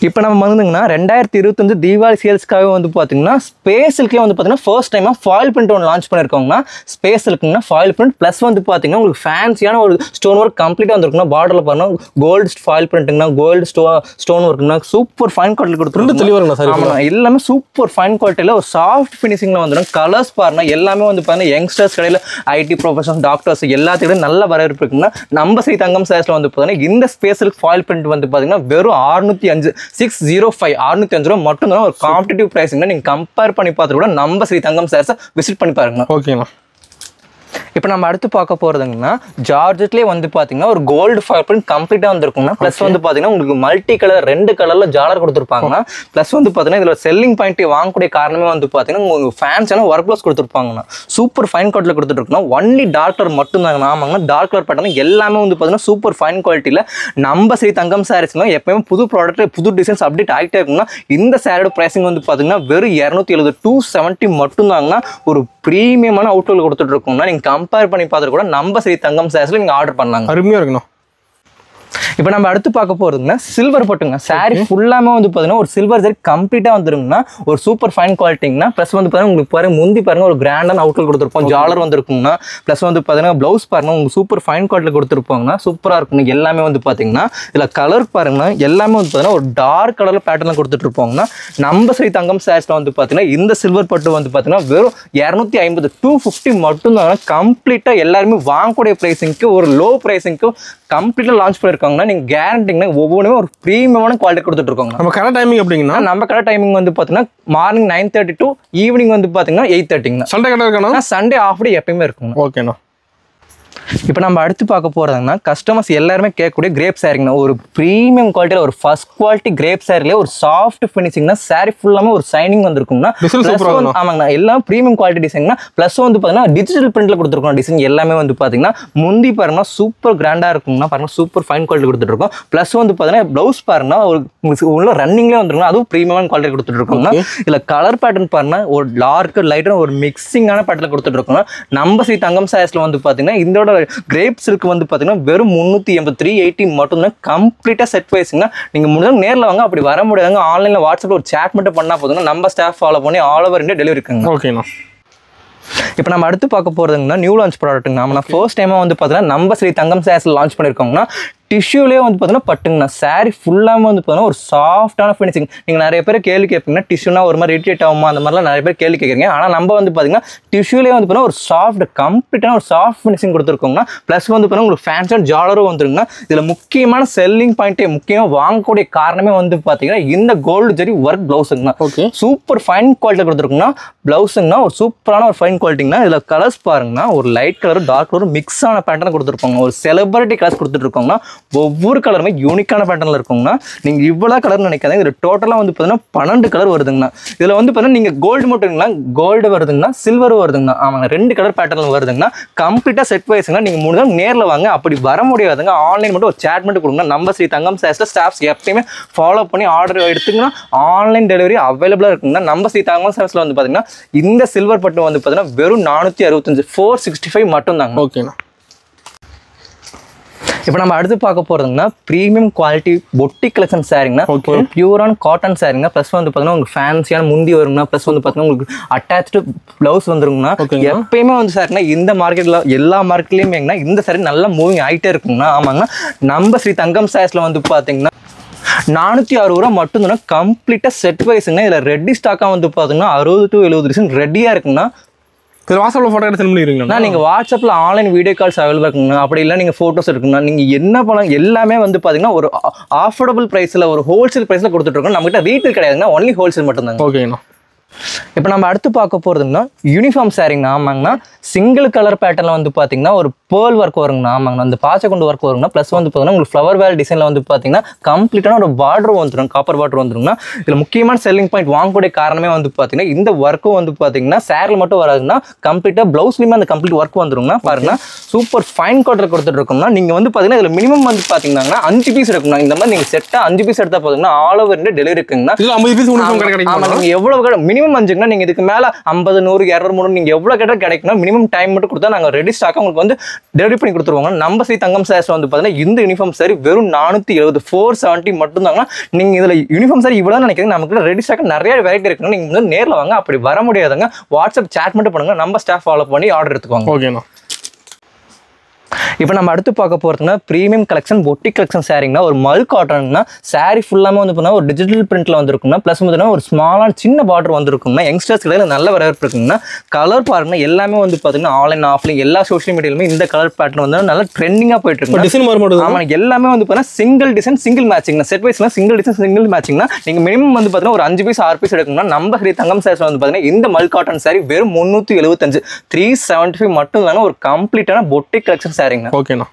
இப்போ நம்ம வந்துங்கன்னா 2025 தீபாவளி சேல்ஸ்க்காக வந்து பார்த்தீங்கன்னா ஸ்பேஸுக்கே வந்து பார்த்தீங்கன்னா ஃபர்ஸ்ட் டைமாக ஃபாயில் பிரிண்ட் ஒன்று லான்ச் பண்ணியிருக்கோங்கன்னா ஸ்பேஸ் இருக்குங்கன்னா ஃபாயில் பிரிண்ட் ப்ளஸ் வந்து பார்த்தீங்கன்னா உங்களுக்கு ஃபேன்சியான ஒரு ஸ்டோன் ஒர்க் கம்ப்ளீட்டாக வந்துருக்குன்னா பார்டரில் பாருங்கன்னா கோல்டு ஃபாயில் பிரிண்ட்டுங்கன்னா கோல்டு ஸ்டோன் ஒர்க்குன்னா சூப்பர் ஃபைன் குவாலிட்டி கொடுத்துருக்கோம். எல்லாமே சூப்பர் ஃபைன் குவாலிட்டியில் ஒரு சாஃப்ட் ஃபினிஷிங்கில் வந்துடும். கலர்ஸ் பாருங்கன்னா எல்லாமே வந்து பார்த்தீங்கன்னா யங்ஸ்டர்ஸ் கடையில் ஐடி ப்ரொஃபஷனல் டாக்டர்ஸ் எல்லாத்துக்கிட்ட நல்ல வரவேற்பு இருக்குன்னா நம்ம ஸ்ரீ தங்கம் சாரீஸில் வந்து பார்த்தீங்கன்னா இந்த ஸ்பேஸுக்கு ஃபாயில் பிரிண்ட் வந்து பார்த்தீங்கன்னா வெறும் 605 ரூபா மட்டும் தான் ஒரு காம்படிட்டிவ் பிரைஸிங்னா நீங்க கம்பேர் பண்ணி பார்த்து கூட நம்ம ஸ்ரீ தங்கம் சாரீஸை விசிட் பண்ணி பாருங்க. ஓகேண்ணா. இப்போ நம்ம அடுத்து பார்க்க போகிறதுங்கன்னா ஜார்ஜெட்லேயே வந்து பார்த்தீங்கன்னா ஒரு கோல்டு ஃபைல் பிரிண்ட் கம்ப்ளீட்டாக வந்துருக்குங்கன்னா ப்ளஸ் வந்து பார்த்தீங்கன்னா உங்களுக்கு மல்டி கலர் 2 கலரில் ஜாலர் கொடுத்துருப்பாங்கன்னா ப்ளஸ் வந்து பார்த்தீங்கன்னா இதில் செல்லிங் பாயிண்ட் வாங்கக்கூடிய காரணமே வந்து பார்த்தீங்கன்னா உங்களுக்கு ஃபேன்ஸான ஒர்க் க்ளோஸ் கொடுத்துருப்பாங்கண்ணா. சூப்பர் ஃபைன் குவாலிட்டியில் கொடுத்துருக்குன்னா ஒன்லி டார்க் கலர் மட்டும் தாங்கண்ணா. ஆமாங்கண்ணா டார்க் கலர் பேட்டர்ன் எல்லாமே வந்து பார்த்தீங்கன்னா சூப்பர் ஃபைன் குவாலிட்டியில் நம்ம ஸ்ரீ தங்கம் சாரீஸ்லாம் எப்பயுமே புது ப்ராடக்ட் புது டிசைன்ஸ் அப்டேட் ஆகிட்டே இருக்குன்னா இந்த சாரியோட ப்ரைஸிங் வந்து பார்த்தீங்கன்னா வெறும் 270 270 மட்டும் தாங்கன்னா ஒரு ப்ரீமியமான அவுட்லுக் கொடுத்துட்டு இருக்கோம்னா நீங்கள் கம்பேர் பண்ணி பார்த்துட்டு கூட நம்ம ஸ்ரீ தங்கம் சாரீஸ்ல நீங்க ஆர்டர் பண்ணலாங்க. அருமையா இருக்கணும். இப்போ நம்ம அடுத்து பார்க்க போறதுங்கன்னா சில்வர் பட்டுங்க. சாரி ஃபுல்லாமே வந்து பார்த்தீங்கன்னா ஒரு சில்வர் ஜரி கம்ப்ளீட்டாக வந்துருங்கன்னா ஒரு சூப்பர் ஃபைன் குவாலிட்டிங்கன்னா ப்ளஸ் வந்து பார்த்தீங்கன்னா உங்களுக்கு பாருங்க முந்தி பாருங்க ஒரு கிராண்டான அவுட்லுக் கொடுத்துருப்போம். ஜாலர் வந்துருக்குங்கன்னா ப்ளஸ் வந்து பார்த்தீங்கன்னா ப்ளவுஸ் பாருங்க உங்களுக்கு சூப்பர் ஃபைன் குவாலிட்டியில் கொடுத்துருப்பாங்கன்னா சூப்பராக இருக்கும். எல்லாமே வந்து பார்த்தீங்கன்னா இதில் கலர் பாருங்கன்னா எல்லாமே வந்து பார்த்தீங்கன்னா ஒரு டார்க் கலரில் பேட்டர்னில் கொடுத்துட்டு இருப்பாங்கன்னா நம்ம ஸ்ரீ தங்கம் சாரீஸில் வந்து பார்த்தீங்கன்னா இந்த சில்வர் பட்டு வந்து பார்த்தீங்கன்னா வெறும் 250 250 மட்டும் தான் கம்ப்ளீட்டாக எல்லாருமே வாங்கக்கூடிய ப்ரைஸிங்க்கு ஒரு லோ ப்ரைஸிங்க்கு கம்ப்ளீட்டாக லான்ச் பண்ணியிருக்காங்கன்னா நீங்கள் கேரண்டிங்கன்னா ஒவ்வொன்றுமே ஒரு ப்ரீமியமான குவாலிட்டி கொடுத்துட்டு இருக்கோங்க. நம்ம கடை டைமிங் எப்படிங்கன்னா நம்ம கடை டைமிங் வந்து பார்த்தீங்கன்னா மார்னிங் 9:30 to ஈவினிங் வந்து பார்த்தீங்கன்னா 8:30ங்க. சண்டே கடை இருக்கணும். சண்டே ஆஃப் டே எப்பயுமே இருக்குங்க. ஓகேண்ணா. இப்போ நம்ம அடுத்து பார்க்க போகிறதுங்கன்னா கஸ்டமர்ஸ் எல்லாருமே கேட்கக்கூடிய கிரேப் சாரிங்கண்ணா. ஒரு ப்ரீமியம் குவாலிட்டியில் ஒரு ஃபர்ஸ்ட் குவாலிட்டி கிரேப் சாரிலே ஒரு சாஃப்ட் ஃபினிஷிங்னா சாரி ஃபுல்லாமே ஒரு சைனிங் வந்துருக்குங்கண்ணா. ஆமாங்கண்ணா எல்லாம் ப்ரீமியம் குவாலிட்டி டிசைன்னா ப்ளஸ் வந்து பார்த்தீங்கன்னா டிஜிட்டல் பிரிண்ட்டில் கொடுத்துருக்கோம். டிசைன் எல்லாமே வந்து பார்த்தீங்கன்னா முந்தி பாருங்கன்னா சூப்பர் கிராண்டாக இருக்குங்கண்ணா. பாருங்கள் சூப்பர் ஃபைன் குவாலிட்டி கொடுத்துருக்கோம். ப்ளஸ் வந்து பார்த்தீங்கன்னா ப்ளவுஸ் பாருங்கன்னா ஒரு உள்ள ரன்னிங்லேயே வந்துருக்குங்க. அதுவும் ப்ரீமியமான குவாலிட்டி கொடுத்துருக்கோங்க. இதில் கலர் பேட்டர்ன் பாருங்கன்னா ஒரு டார்க் லைட்டான ஒரு மிக்சிங்கான பேட்டர்ல கொடுத்துருக்கோங்க. நம்ம ஸ்ரீ தங்கம் சாரீஸ்ல வந்து பார்த்தீங்கன்னா இதோட கிரேப் சில்க் வந்து பார்த்தீங்கன்னா வெறும் 380 380 மட்டும்தான் கம்ப்ளீட்டாக செட் வைஸுங்க. நீங்கள் முடிஞ்சாலும் நேரில் வாங்க. அப்படி வர முடியாதுங்க. ஆன்லைனில் வாட்ஸ்அப்பில் ஒரு சேட் மட்டும் பண்ணால் போதுங்க. நம்ம ஸ்டாஃப் ஃபாலோ பண்ணி ஆல் ஓவர் இந்தியா டெலிவரி இருக்குங்க. ஓகேண்ணா. இப்போ நம்ம அடுத்து பார்க்க போகிறதுங்கன்னா நியூ லான்ச் ப்ராடக்ட்டுங்க. நம்ம ஃபர்ஸ்ட் டைமாக வந்து பார்த்தீங்கன்னா நம்ம ஸ்ரீ தங்கம் சாரீஸில் லான்ச் பண்ணியிருக்கோங்கன்னா டிஷ்யூலேயே வந்து பார்த்தீங்கன்னா பட்டுங்கண்ணா. சாரி ஃபுல்லாமே வந்து பார்த்தீங்கன்னா ஒரு சாஃப்டான ஃபினிஷிங். நீங்கள் நிறைய பேர் கேள்வி கேட்பீங்கன்னா டிஷ்யூனா ஒரு மாதிரி இரிட்டேட் ஆகுமா அந்த மாதிரிலாம் நிறைய பேர் கேள்வி கேட்குறீங்க. ஆனால் நம்ம வந்து பார்த்தீங்கன்னா டிஷ்யூலேயே வந்து பார்த்தீங்கன்னா ஒரு சாஃப்ட் கம்ப்ளீட்டான ஒரு சாஃப்ட் ஃபினிஷிங் கொடுத்துருக்கோங்கன்னா ப்ளஸ் வந்து பார்த்தீங்கன்னா உங்களுக்கு ஃபேன்ஸ் அண்ட் ஜாலரும் வந்துருங்க. இதில் முக்கியமான செல்லிங் பாயிண்ட்டே முக்கியமாக வாங்கக்கூடிய காரணமே வந்து பார்த்தீங்கன்னா இந்த கோல்டு ஜரி ஒர்க் ப்ளவுஸுங்கண்ணா. ஓகே சூப்பர் ஃபைன் குவாலிட்டி கொடுத்துருக்குங்கன்னா ப்ளவுஸுங்கண்ணா ஒரு சூப்பரான ஒரு ஃபைன் குவாலிட்டிங்கன்னா. இதில் கலர்ஸ் பாருங்கன்னா ஒரு லைட் கலரும் டார்க் கலரும் மிக்ஸ் ஆன பேட்டர்ன் கொடுத்துருப்பாங்க. ஒரு செலிபிரிட்டி கலர்ஸ் கொடுத்துருக்கோங்கன்னா ஒவ்வொரு கலருமே யூனிக்கான பேட்டர்ல இருக்குங்கண்ணா. நீங்க இவ்வளவு கலர் நினைக்காதீங்க. இதுல டோட்டலா வந்து பாத்தீங்கன்னா 12 கலர் வருதுங்கண்ணா. இதுல வந்து பாத்தீங்கன்னா நீங்க கோல்டு மட்டும்ங்களா கோல்டு வருதுங்கண்ணா சில்வர் வருதுங்கண்ணா. ஆமாங்க 2 கலர் பேட்டர்ல வருதுங்கண்ணா. கம்ப்ளீட்டா செட் வைஸ்ங்க. நீங்க முடிஞ்சா நேர்ல வாங்க. அப்படி வர முடியாதுங்க. ஆன்லைன் மட்டும் ஒரு சேட் மட்டும் கொடுங்க. நம்ம ஸ்ரீ தங்கம் சாரீஸ்ல ஸ்டாஃப்ஸ் எப்பயுமே ஃபாலோ பண்ணி ஆர்டர் எடுத்துங்கன்னா ஆன்லைன் டெலிவரி அவைலபிளா இருக்குங்க. நம்ம ஸ்ரீ தங்கம் சாரீஸ்ல வந்து பாத்தீங்கன்னா இந்த சில்வர் பட்டு வந்து பாத்தீங்கன்னா வெறும் 465 465 மட்டும் தாங்க. ஓகேண்ணா. இப்போ நம்ம அடுத்து பார்க்க போகிறதுங்கன்னா ப்ரீமியம் குவாலிட்டி பொட்டி கலெக்ஷன் சாரிங்கண்ணா. ஒரு பியூரான காட்டன் சாரிங்க. ப்ளஸ் வந்து பார்த்தீங்கன்னா உங்களுக்கு ஃபேன்சியான முந்தி வருங்கண்ணா. ப்ளஸ் வந்து பார்த்தீங்கன்னா உங்களுக்கு அட்டாச்சு ப்ளவுஸ் வந்துருங்கண்ணா. எப்பயுமே வந்து சாரிங்கன்னா இந்த மார்க்கெட்டில் எல்லா மார்க்கெட்லேயுமே இந்த சாரி நல்லா மூவிங் ஆகிட்டே இருக்குங்கண்ணா. ஆமாங்கண்ணா நம்ம ஸ்ரீ தங்கம் சாரீஸில் வந்து பார்த்தீங்கன்னா 460 ரூபா மட்டும்தானே கம்ப்ளீட்டாக செட் வைஸுங்க. இதில் ரெட்டி ஸ்டாக்காக வந்து பார்த்தீங்கன்னா 60 to 70% ரெடியாக இருக்குங்கண்ணா. இது வாட்ஸ்அப்ல போட்டோ எடுத்து சென்ட் பண்ணிடுவீங்களா? நீங்க வாட்ஸ்அப்ல ஆன்லைன் வீடியோ கால்ஸ் அவைலபிள் இருக்குங்க. அப்படி இல்லை நீங்க போட்டோஸ் இருக்குங்க. நீங்க என்ன பண்ணலாம் எல்லாமே வந்து பாத்தீங்கன்னா ஒரு அஃபோர்டபுள் பிரைஸ்ல ஒரு ஹோல்சேல் பிரைஸ்ல கொடுத்துட்டு இருக்கோம். நம்ம கிட்ட ரீட்டைல் கிடையாதுங்க, ஒன்லி ஹோல்சேல் மட்டும் தாங்க. ஓகேண்ணா. இப்போ நம்ம அடுத்து பார்க்க போகிறதுங்கன்னா யூனிஃபார்ம் சாரிங்கண்ணா. ஆமாங்கண்ணா, சிங்கிள் கலர் பேட்டர்னில் வந்து பார்த்தீங்கன்னா ஒரு பேர்ல் ஒர்க் வருங்கண்ணா. ஆமாங்கண்ணா, அந்த பாச்சை கொண்டு ஒர்க் வருங்கண்ணா. ப்ளஸ் வந்து பார்த்தீங்கன்னா உங்களுக்கு ஃப்ளவர் வேல் டிசைனில் வந்து பார்த்தீங்கன்னா கம்ப்ளீட்டான ஒரு பார்டர் வந்துடும், காப்பர் பார்டர் வந்துருங்கண்ணா. இதில் முக்கியமான செல்லிங் பாயிண்ட் வாங்கக்கூடிய காரணமே வந்து பார்த்தீங்கன்னா இந்த ஒர்க்கும் வந்து பார்த்தீங்கன்னா சேரில் மட்டும் வராதுன்னா கம்ப்ளீட்டாக ப்ளவுஸ்லையுமே அந்த கம்ப்ளீட் ஒர்க் வந்துருங்கண்ணா. பாருங்கண்ணா, சூப்பர் ஃபைன் காட்டர் கொடுத்துட்டு இருக்கோம்னா. நீங்கள் வந்து பார்த்தீங்கன்னா இதில் மினிமம் வந்து பார்த்தீங்கன்னா 5 பீஸ் இருக்குண்ணா. இந்த மாதிரி நீங்கள் செட்டாக 5 பீஸ் எடுத்தால் போதுங்கன்னா ஆல் ஓவர் இந்தியா டெலிவரி இருக்குங்கண்ணா. 50 பீஸ் கிடைக்கும். ஆமாம், நீங்கள் எவ்வளோ மினிமம் 5ங்கன்னா நீங்கள் இதுக்கு மேலே 50, 100, 200, 300 நீங்கள் எவ்வளோ கேட்டால் கிடைக்கணும். மினிமம் டைம் மட்டும் கொடுத்தா நாங்கள் ரெடி ஸ்டாக்காக உங்களுக்கு வந்து டெலிவரி பண்ணி கொடுத்துருவாங்க. நம்ம ஸ்ரீ தங்கம் சாரீஸ் வந்து பார்த்தீங்கன்னா இந்த யூனிஃபார்ம் சாரி வெறும் 470, 470 மட்டும் தாங்கன்னா. நீங்கள் இதில் யூனிஃபார்ம் சாரி இவ்வளோ நினைக்கிறீங்க, நமக்கு ரெடி ஸ்டாக் நிறைய வெரைட்டி இருக்குங்க. நீங்கள் வந்து நேரில் வாங்க, அப்படி வர முடியாதுங்க. வாட்ஸ்அப் சேட் மட்டும் பண்ணுங்க, நம்ம ஸ்டாஃப் ஃபாலோ பண்ணி ஆர்டர் எடுத்துக்கோங்க. ஓகேண்ணா. இப்போ நம்ம அடுத்து பார்க்க போகிறதுனா ப்ரீமியம் கலெக்ஷன் பொட்டிக் கலெக்ஷன் சாரிங்கன்னா ஒரு மல் காட்டன்னா சாரி ஃபுல்லாமே வந்து பார்த்தீங்கன்னா ஒரு டிஜிட்டல் பிரிண்ட்ல வந்துருக்குன்னா ப்ளஸ் வந்து ஒரு ஸ்மாலான சின்ன பார்டர் வந்துருக்குன்னா யங்ஸ்டர்ஸ் கிடையாது நல்ல வரவேற்பு இருக்குங்கன்னா. கலர் பாருங்கன்னா எல்லாமே வந்து பார்த்தீங்கன்னா ஆன்லைன் ஆஃப்லைன் எல்லா சோஷியல் மீடியாலுமே இந்த கலர் பேட்டர்ன் வந்து நல்லா ட்ரெண்டிங்காக போயிட்டு இருக்கு. ஆமாம், எல்லாமே வந்து பார்த்தீங்கன்னா சிங்கிள் டிசைன் சிங்கிள் மேட்சிங்னா செட் வைஸ்னா சிங்கிள் டிசைன் சிங்கிள் மேட்சிங்னா நீங்கள் மினிமம் வந்து பார்த்தீங்கன்னா ஒரு 5 பீஸ் 6 பீஸ் எடுக்கணும்னா நம்ம ஸ்ரீ தங்கம் சாரீஸ் வந்து பார்த்தீங்கன்னா இந்த மல் காட்டன் சாரி வெறும் 375, 375 மட்டும் தானே ஒரு கம்ப்ளீட்டான பொட்டிக் கலெக்ஷன் சாரிங்க. ஓகேண்ணா.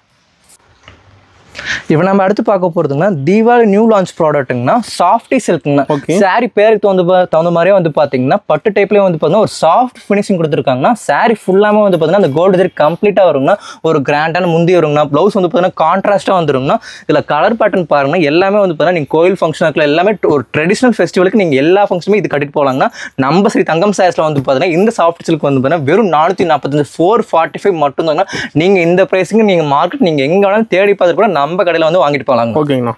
இப்போ நம்ம அடுத்து பார்க்க போகிறதுங்கன்னா தீபாவளி நியூ லான்ச் ப்ராடக்ட்டுங்கன்னா சாஃப்டி சில்க்னா. சாரி பேருக்கு தகுந்த மாதிரியே வந்து பார்த்தீங்கன்னா பட்டு டைப்லேயே வந்து பார்த்தீங்கன்னா ஒரு சாஃப்ட் ஃபினிஷிங் கொடுத்துருக்காங்கன்னா. சாரி ஃபுல்லாமே வந்து பார்த்தீங்கன்னா அந்த கோல்டு ஜரி கம்ப்ளீட்டாக வருங்கண்ணா. ஒரு கிராண்டான முந்தி வருங்கண்ணா. ப்ளவுஸ் வந்து பார்த்தீங்கன்னா கான்ட்ராஸ்ட்டாக வந்துருங்கண்ணா. இதில் கலர் பேட்டர்ன் பாருங்கன்னா எல்லாமே வந்து பார்த்தீங்கன்னா நீங்கள் கோயில் ஃபங்க்ஷனுக்குள்ள எல்லாமே ஒரு ட்ரெடிஷனல் ஃபெஸ்டிவலுக்கு நீங்கள் எல்லா ஃபங்க்ஷனுமே இது கட்டிட்டு போகலாங்கன்னா. நம்ம ஸ்ரீ தங்கம் சாரீஸில் வந்து பார்த்தீங்கன்னா இந்த சாஃப்ட் சில்க் வந்து பார்த்தீங்கன்னா வெறும் 445, 445 மட்டும் தாங்க. நீங்கள் இந்த ப்ரைஸுக்கு நீங்கள் மார்க்கெட் நீங்கள் எங்கே வேணாலும் தேடி பார்த்துட்டு கூட நம்ம கடையில் வந்து வாங்கிட்டு போகலாங்க. ஓகேங்கண்ணா.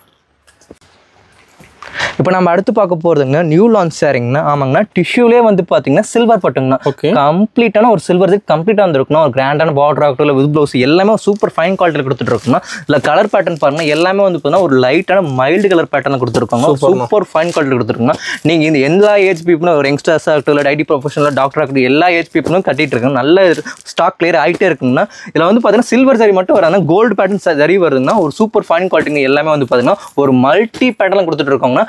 இப்போ நம்ம அடுத்து பார்க்க போகிறதுங்கன்னா நியூ லான்ச் சாரிங்கண்ணா. ஆமாங்கண்ணா, டிஷ்யூலே வந்து பார்த்தீங்கன்னா சில்வர் பட்டுங்கண்ணா. கம்ப்ளீட்டான ஒரு சில்வர் கம்ப்ளீட்டாக வந்துருக்குண்ணா. ஒரு கிராண்டான பார்டர் ஆகட்டும் இல்லை வித் ப்ளவுஸ் எல்லாமே சூப்பர் ஃபைன் குவாலிட்டியில் கொடுத்துட்டு இருக்குண்ணா. இல்லை கலர் பேட்டர்ன் பாருங்கன்னா எல்லாமே வந்து பார்த்தீங்கன்னா ஒரு லைட்டான மைல்டு கலர் பேட்டர்னில் கொடுத்துருக்காங்க. சூப்பர் ஃபைன் குவாலிட்டி கொடுத்துருக்குண்ணா. நீங்கள் இந்த எல்லா ஏஜ் பீப்புளும் ஒரு யங்ஸ்டர்ஸ் ஆகட்டும் இல்லை ஐடி ப்ரொஃபஷனல் டாக்டர் ஆகட்டும் எல்லா ஏஜ் பீப்புளும் கட்டிட்டு இருக்காங்க. நல்ல ஸ்டாக் கிளியர் ஆகிட்டே இருக்குங்கண்ணா. இதில் வந்து பார்த்தீங்கன்னா சில்வர் சரி மட்டும் வராது, கோல்டு பேட்டர்ன் சரி வருதுன்னா. ஒரு சூப்பர் ஃபைன் குவாலிட்டி எல்லாமே வந்து பார்த்தீங்கன்னா ஒரு மல்டி பேட்டர்னில் கொடுத்துட்டு இருக்காங்கன்னா.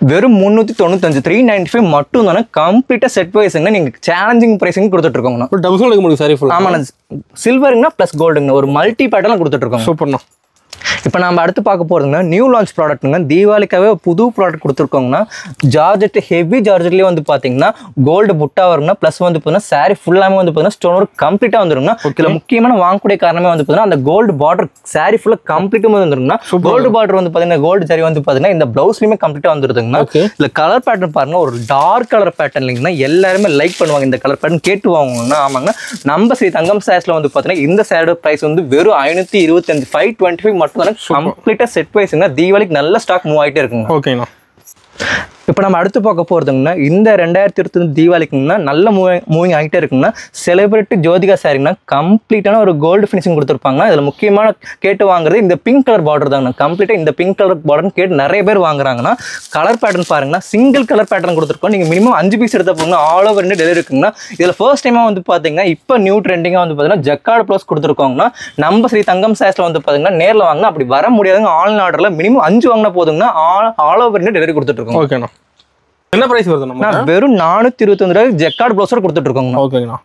வெறும் 395, 395 மட்டும் தானே கம்ப்ளீட்டாக செட் வைஸுங்க. நீங்கள் சேலஞ்சிங் ப்ரைஸிங் கொடுத்துட்டு இருக்கோங்கண்ணா. ஆமாண்ணா, சில்வருங்கண்ணா ப்ளஸ் கோல்டுங்கண்ணா ஒரு மல்டி பேட்டர்லாம் கொடுத்துட்டு இருக்கோங்க. சூப்பர்ண்ணா. இப்போ நம்ம அடுத்து பார்க்க போகிறதுங்கன்னா நியூ லான்ச் ப்ராடக்ட்டுங்க. தீபாவளிக்காகவே புது ப்ராடக்ட் கொடுத்துருக்கோங்கன்னா. ஜார்ஜெட் ஹெவி ஜார்ஜெட்லேயே வந்து பார்த்தீங்கன்னா கோல்டு புட்டா வருங்கண்ணா. ப்ளஸ் வந்து பார்த்தீங்கன்னா சாரி ஃபுல்லாமே வந்து பார்த்தீங்கன்னா ஸ்டோன் ஒர்க் கம்ப்ளீட்டாக வந்துருங்கண்ணா. இதில் முக்கியமான வாங்கக்கூடிய காரணமே வந்து பார்த்தீங்கன்னா அந்த கோல்டு பார்டர் சாரி ஃபுல்லாக கம்ப்ளீட்டாக வந்துருங்கண்ணா. கோல்டு பார்டர் வந்து பார்த்தீங்கன்னா கோல்டு சாரி வந்து பார்த்தீங்கன்னா இந்த ப்ளவுஸ்லையுமே கம்ப்ளீட்டாக வந்துருதுங்கண்ணா. இல்லை கலர் பேட்டர்ன் பாருங்க, ஒரு டார்க் கலர் பேட்டர்ன் இல்லைங்கன்னா எல்லாருமே லைக் பண்ணுவாங்க. இந்த கலர் பேட்டர்ன் கேட்டு வாங்குவாங்கன்னா. ஆமாங்க, நம்ம ஸ்ரீ தங்கம் சாரீஸ்ல வந்து பார்த்தீங்கன்னா இந்த சாரியோட ப்ரைஸ் வந்து வெறும் 525, 525 மட்டும் தானே கம்ப்ளீட்டா செட் வைஸ்ங்க. தீபாவளிக்கு நல்ல ஸ்டாக் மூவ் ஆகிட்டே இருக்குங்க. ஓகேண்ணா. இப்போ நம்ம அடுத்து பார்க்க போகிறதுங்கன்னா இந்த 2020 தீபாவளிக்குங்கன்னா நல்ல மூவிங் ஆகிட்டே இருக்குங்கன்னா. செலிபிரிட்டி ஜோதிகா சாரிங்கன்னா கம்ப்ளீட்டான ஒரு கோல்டு ஃபினிஷிங் கொடுத்துருப்பாங்க. இதில் முக்கியமான கேட்டு வாங்குறது இந்த பிங்க் கலர் பார்டர் தாங்கண்ணா. கம்ப்ளீட்டாக இந்த பிங்க் கலர் பார்டர்னு கேட்டு நிறைய பேர் வாங்குறாங்கன்னா. கலர் பேட்டர்ன் பாருங்கன்னா சிங்கிள் கலர் பேட்டர்ன் கொடுத்துருக்கோம். நீங்கள் மினிமம் 5 பீஸ் எடுத்த போங்க ஆல் ஓவர் இந்தியா டெலிவரி இருக்குங்கன்னா. இதில் ஃபர்ஸ்ட் டைமாக வந்து பார்த்தீங்கன்னா இப்போ நியூ ட்ரெண்டிங்காக வந்து பார்த்தீங்கன்னா ஜக்கார்டு ப்ளவுஸ் கொடுத்துருக்கோங்கன்னா. நம்ம ஸ்ரீ தங்கம் சாரீஸ்ல வந்து பார்த்தீங்கன்னா நேரில் வாங்கினா அப்படி வர முடியாதுங்க. ஆன்லைன் ஆர்டரில் மினிமம் 5 வாங்கினா போதுங்கன்னா ஆல் ஓவர் இந்தியா டெலிவரி கொடுத்துட்ருக்கோம். ஓகேண்ணா. என்ன பிரைஸ் வருது நம்ம? வெறும் 425 ரூபாய் ஜக்கார்டு ப்ளவுஸோட கொடுத்துட்டு இருக்கோங்க. ஓகேங்கண்ணா.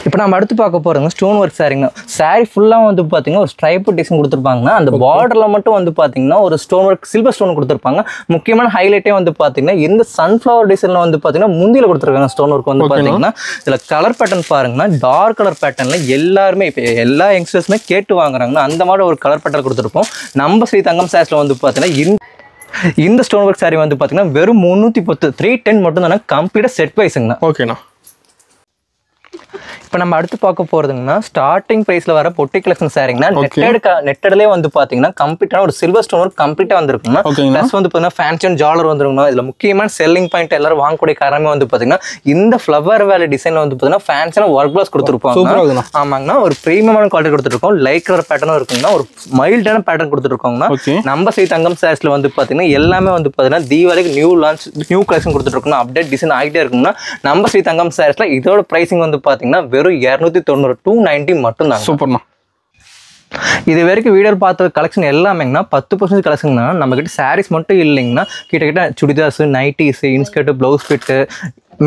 இப்போ நம்ம அடுத்து பார்க்க போகிறோங்க ஸ்டோன் ஒர்க் சாரிங்க. சாரி ஃபுல்லாக வந்து பார்த்தீங்கன்னா ஒரு ஸ்ட்ரைப் டிசைன் கொடுத்துருப்பாங்கன்னா. அந்த பார்டரில் மட்டும் வந்து பார்த்தீங்கன்னா ஒரு ஸ்டோன் ஒர்க் சில்வர் ஸ்டோன் கொடுத்துருப்பாங்க. முக்கியமான ஹைலைட்டே வந்து பார்த்தீங்கன்னா இந்த சன்ஃப்ளவர் டிசைனில் வந்து பார்த்தீங்கன்னா முந்தியில் கொடுத்துருக்காங்க ஸ்டோன் ஒர்க் வந்து பார்த்தீங்கன்னா. இதில் கலர் பேட்டர்ன் பாருங்கன்னா டார்க் கலர் பேட்டர்னில் எல்லாருமே இப்போ எல்லா யங்ஸ்டர்ஸுமே கேட்டு வாங்குறாங்கன்னா அந்த மாதிரி ஒரு கலர் பேட்டர்ன் கொடுத்துருப்போம். நம்ம ஸ்ரீ தங்கம் சாரீஸ்ல வந்து பார்த்தீங்கன்னா இந்த ஸ்டோன் ஒர்க் சாரி வந்து பார்த்தீங்கன்னா வெறும் 310, 310 மட்டும் தானே கம்ப்ளீட்டாக செட் வைஸுங்கண்ணா. ஓகேண்ணா. இப்போ நம்ம அடுத்து பார்க்க போறதுங்கன்னா ஸ்டார்டிங் பிரைஸ்ல வர பொட்டி கலெக்ஷன் சாரிங்கன்னா நெட்டட்லேயே வந்து பாத்தீங்கன்னா கம்ப்ளீட்டான ஒரு சில்வர் ஸ்டோன் ஒர்க் கம்ப்ளீட்டா வந்துருக்குங்க. ப்ளஸ் வந்து பாத்தீங்கன்னா ஃபேன்சி அண்ட் ஜாலர் வந்துருக்குங்க. இதுல முக்கியமான செல்லிங் பாயிண்ட் எல்லாரும் வாங்கக்கூடிய காரணமே வந்து பாத்தீங்கன்னா இந்த ஃப்ளவர் வேலை டிசைன்ல வந்து பாத்தீங்கன்னா ஃபேன்சியான ஒர்க் கிளாஸ் கொடுத்துருப்பாங்க. ஆமாங்கண்ணா, ஒரு பிரீமியமான குவாலிட்டி கொடுத்துருக்கோம். லைக் கலர் பேட்டர்னும் இருக்குங்கன்னா ஒரு மைல்டான பேட்டர்ன் கொடுத்துருக்கோங்கண்ணா. நம்ம ஸ்ரீ தங்கம் சாரீஸ்ல வந்து பாத்தீங்கன்னா எல்லாமே வந்து பாத்தீங்கன்னா தீபாவளிக்கு நியூ கலெக்ஷன் கொடுத்துருக்கோம். அப்டேட் டிசைன் ஆகிட்டே இருக்குங்கன்னா நம்ம ஸ்ரீ தங்கம் சாரீஸ்ல இதோட பிரைசிங் வந்து பாத்தீங்கன்னா வெறும் 290 290 மட்டும் தான். சூப்பர்ண்ணா. இது வரைக்கும் வீடியோ பார்த்த கலெக்ஷன் எல்லாமேங்கன்னா 10% கலெக்ஷன் தான். நம்ம கிட்ட சாரீஸ் மட்டும் இல்லைங்கன்னா கிட்ட chudidars, nighties, inskirt, blouse fit,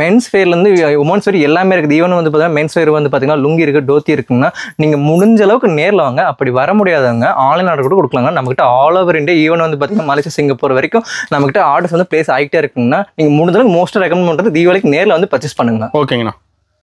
men's வேர்லேருந்து உமன்ஸ் வேர் எல்லாமே இருக்குது. ஈவன் வந்து பார்த்தீங்கன்னா மென்ஸ் வேர் வந்து பார்த்தீங்கன்னா லுங்கி இருக்குது, டோத்தி இருக்குங்கன்னா நீங்கள் முடிஞ்ச அளவுக்கு நேரில் வாங்க. அப்படி வர முடியாதவங்க ஆன்லைன் ஆர்டர் கூட கொடுக்கலாங்க. நம்மகிட்ட ஆல் ஓவர் இந்தியா, ஈவன் வந்து பார்த்தீங்கன்னா மலேசியா, சிங்கப்பூர் வரைக்கும் நம்மகிட்ட ஆர்டர்ஸ் வந்து பிளேஸ் ஆகிட்டே இருக்குங்கன்னா நீங்கள் முடிஞ்ச அளவுக்கு மோஸ்ட்டாக ரெக்கமெண்ட் பண்ணுறது தீபாவளிக்கு நேரில் வந்து பர்ச்சேஸ் பண்ணுங்க. ஓகேங்கண்ணா.